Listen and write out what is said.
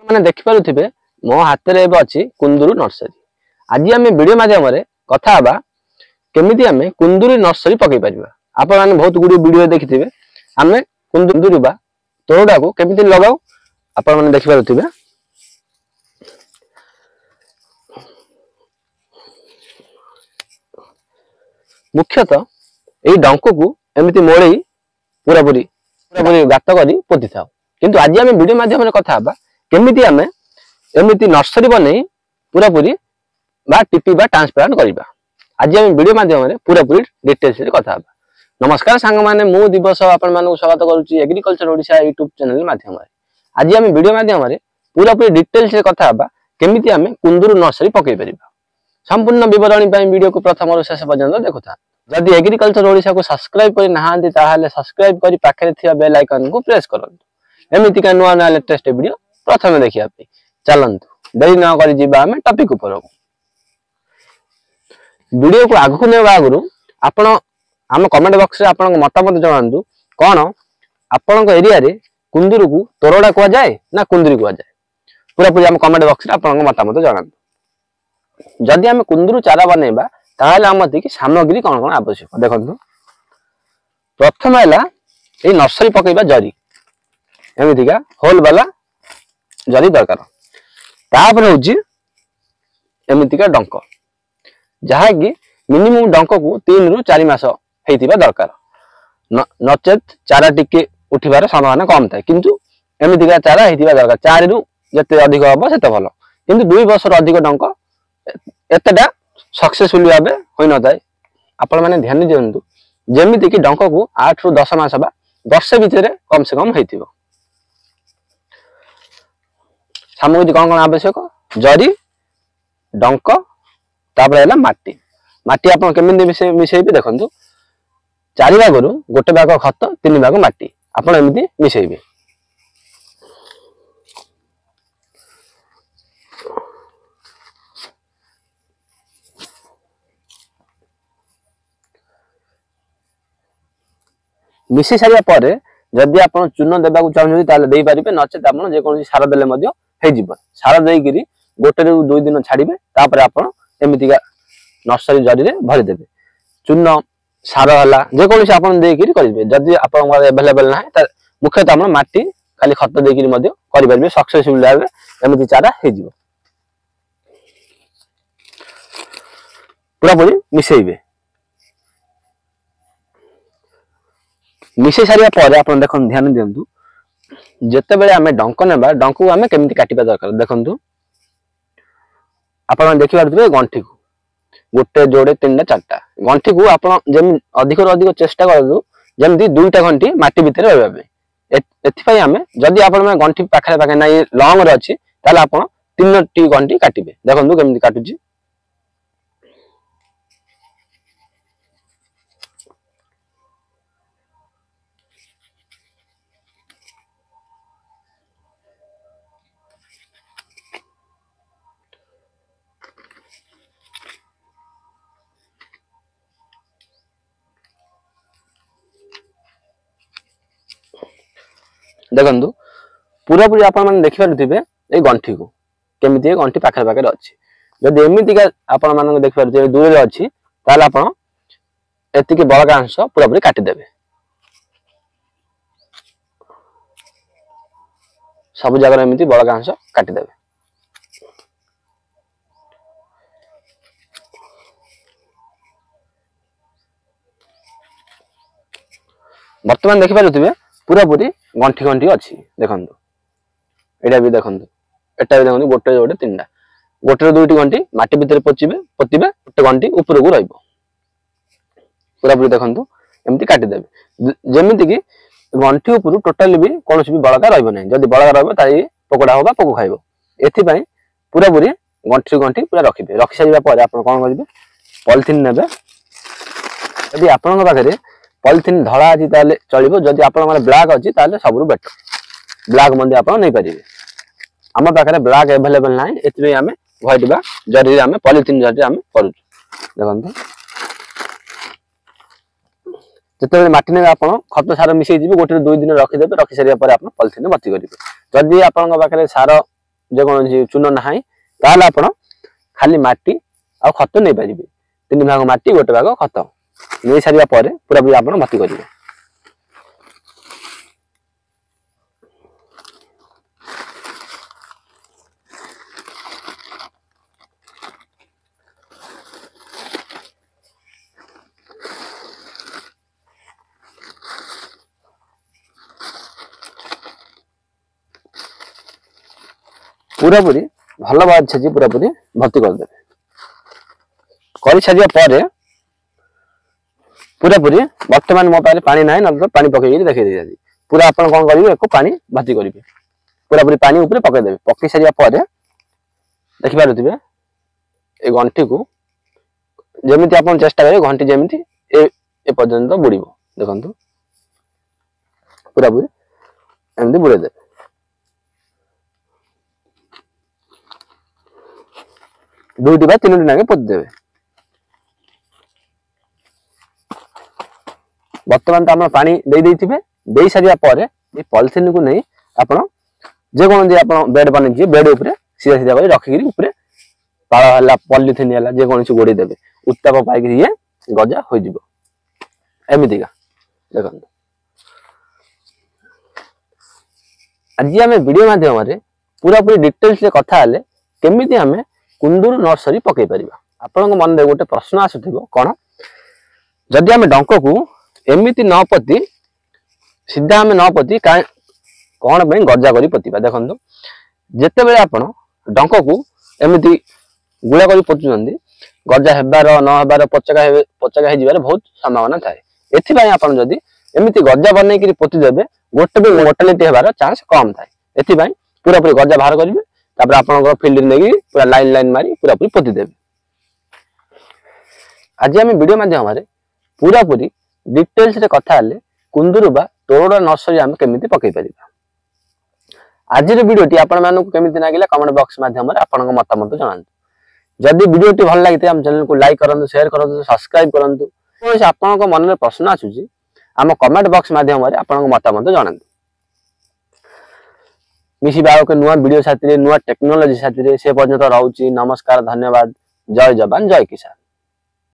मैंने देखिपे मो हाथ में अच्छी कुंदुरु नर्सरी। आज आम वीडियो माध्यम कथा हवा केमिति आम कुंदुरु नर्सरी पकई पार। आप बहुत गुड़ी वीडियो देखिथे आम कुंदुरु बा तोड़ा को केमिति लगाऊ आप देखिपे। मुख्यतः यही डंक को एमती मोड़ पूरा पूरी गात कर पोति था। किंतु आज आम वीडियो माध्यम कथा हवा केमिति आम एमती नर्सरी बन पूरा पूरी बा टीपी बा ट्रांसप्लांट करवा। आज आम वीडियो माध्यम पूरा पूरी डिटेल्स कथा हवा। नमस्कार सांग माने मु दिवस आपण मानक स्वागत करुच्ची एग्रीकल्चर ओडिशा यूट्यूब चैनल माध्यम। आज आम वीडियो माध्यम पूरा पूरी डिटेल्स कथा हवा केमिति आम कुंदुरु नर्सरी पकई पार। संपूर्ण विवरणी वीडियो को प्रथम शेष पर्यंत देखुता। जदि एग्रीकल्चर ओडिशा को सब्सक्राइब करि नाहांती ताहाले सब्सक्राइब करि पाखरे थिया बेल आइकन को प्रेस करंतु। एमिति का नुआ नुआ लेटेस्ट वीडियो प्रथम देखिया पे चलंतु। देरी न करि जिबा हमें टॉपिक ऊपर। वीडियो को आगु नेबा आगु आपण हम कमेंट बॉक्स रे आपण मतामत जणांतु कोन आपण एरिया रे कुंदुरु को तोरडा को जाए ना कुंदुरी को जाए। पूरा पूरी हम कमेंट बॉक्स रे आपण मतामत जणांतु। जदि हम कुंदुरु चारा बनेबा ताहले हमति की सामग्री कोन कोन आवश्यक देखंतु। प्रथम हैला ए नर्सरी पकईबा जरी एमितिका होल वाला जरी दरकार। तापर होची एमितिका डंक जहा कि मिनिमम डंक को 3 रु 4 मास हेतिबा दरकार। नचेत चारा टिके उठिबार संभावना कम थाए किंतु एमितिका चारा हेतिबा दरकार। 4 रु जते अधिक हबो सेते भलो। किंतु 2 वर्ष अधिक डंक एतटा सक्सेसफुल भाबे होई न थाए। आपण माने ध्यान दियंतु जेमिति कि डंक को 8 रु 10 मास बा वर्ष भितर कम से कम हेतिबो। सामग्री कौन कौन आवश्यक जरी डंक तापर हैला माटी। माटी आपण केमिति मिसेइबे देखंतु। 4 भागरु गोटे भाग खत 3 भाग माटी आपण एमिति मिसेइबे। मिसी सारिया परे जदि आपण चून देबा को चाहू ताले देई परिबे नचेत आपण जे कोन सार देले मध्य हे जिवो। सार देई गिरी गोटे रु 2 दिन छाड़िबे तापर आपण एमितिका नर्सरी जरी रे भरि देबे। चून सार हला जे कोन से आपण देई गिरी करिबे। जदि आपण अवेलेबल नाही त मुख्यतः आपण माटी खाली खत देई गिरी मध्य करि परिबे। सक्सेसफुल लागे एमिति चारा हे जिवो। पूरा पूरी मिसेइबे। मिसे सारिया पर आपण देखन ध्यान दियंतु जते बेले हमें डंक नेबा डंक को हमें केमिति काटिबा दरकार देखंतु। आपण देखि पारथबे गंठी को गोटे जोड़े 3टा 4टा गंठी को आपण जेम अधिक रो अधिक चेष्टा करदु जेमति 2टा गंठी माटी भितर रहबे। एथि पई हमें जदि आपण में गंठी पाखरे पाखे नाही लॉन्ग रे अछि ताले आपण 3टी गंठी काटिबे। देखंतु केमिति काटुची। देखंतु पूरा पूरी आपण माने देखि पारुथिबे ए गंठी को केमिति ए गंठी पाखरे पाखरे अछि। जदि एमिति का आपण माने देखि पारुथिबे दूर रे अछि ताले आपण एतिके बळका अंश पूरा पूरी काटि देबे। सब जगह एमिति बळका अंश काटि देबे। वर्तमान देखि पारुथिबे पूरा पूरी गंठी गंठी अच्छी देखंतु। एटा भी देखंतु एटा भी देखंतु गोटे जोड़े 3टा गोटे 2टी गंठी माटी भीतर पोतिबे गोटे गंठी ऊपर को रहइबो। पूरा पूरी देखंतु एमती काटि देबे जेमिति कि गंठी ऊपर टोटली भी कोनोसी भी बळका रहइबो नै। जदि बळका रहइबो ताई पोकोडा होबा पोको खाइबो। एथि पई पूरा पूरी गंठी गंठी पूरा रखिबे। रखि साइबा पर आपण कोन करिबे पॉलिथिन नेबे। यदि आपन पाखरे पॉलिथिन धड़ा अछि ताले चलिबो। जदि आपण माने ब्लैक अछि ताले सबरु बेटर ब्लैक मंदी आपण नै परिबे। हम पाखरे ब्लैक अवेलेबल नाही एतबे हमें व्हाइट बा जरी हमें पॉलिथिन जरी हमें करू। देखंतु जते माटी ने आपण खत सार मिसै दिबे गोटे 2 दिन रखि देबे। रखि सारिया पर आपण पॉलिथिन भर्ती करिबे। जदि आपण पाखरे सार जेकोसी चून ना ताल आप खाली माटी आ खत नहीं पारे 3 भाग माटी 1 भाग खत नहीं सारा पूरा पूरी आप भर्ती करेंगे। पूरा पूरी भल भाव छेची पूरा पूरी भर्ती करदे कर सारिया पूरा पूरी बर्तमान मो पारे पानी ना ना पानी पकई देखी दे पूरा आप कौन करेंगे पानी भर्ती करेंगे पूरा पूरी पानी ऊपर पकईदे पकई सारिया देखिपे ए गंठी को जमी आप चेष्टा करेंगे घंटी जमी एपर्यंत बुड़ देखु पूरा पूरी एमती बुड़ेदे दुईटी बा 3टी नागे पोतीदेवे। बर्तमान तो आप पानी दे सारिया पॉलिथिन को नहीं आप जेकोसी आप बेड बन बेड उपर सीधा सीधा कर रखिक ऊपर पाल है पॉलिथिन है जेकोसी गोड़े देवे उत्ताप पाइक ये गजा हो एमतीका देख आज आम वीडियो माध्यम पूरा पूरी डिटेल्स कथा केमी आम कुंदूर नर्सरी पकई पार आपण मन में गोटे प्रश्न आसुथिबो कौन जदि आम डंक को एमती न पति सीधा आम न पति कौन पे गजा कर पोतीबा देखो जिते बड़े आप डंक को एमती गुड़ा कर पोतुंट गजा हेबार न हेबार पचका हो बहुत संभावना थाए एथि आप जदि एमती गजा बनई पोतीदेवे गोटे भी मोर्टालिटी हेबार चांस कम थाए एथि पूरा पूरी गजा बाहर करेंगे तापर आपन फील्ड नहीं पूरा लाइन लाइन मारी पूरा पूरी पोती देवे। आज आम वीडियो माध्यम पूरा पूरी डिटेल्स रे कथा कुंदूर बा तोरड़ा नर्सरी आम केमिति पकई परिबा। आज वीडियोटी आपण मानक केमिति लागिला कमेंट बॉक्स माध्यम आपन मतामत जणांतु। जदि वीडियोटी भल लगी आम चैनल को लाइक करंतु शेयर करंतु सब्सक्राइब करंतु कोन आपन मन में प्रश्न आछुची आम कमेंट बॉक्स माध्यम आपन मतामत जणांतु। मिसिबा के नुआ वीडियो साथी नुआ टेक्नोलॉजी साथी से पर्यंत रहउची। नमस्कार धन्यवाद जय जवान जय किसान।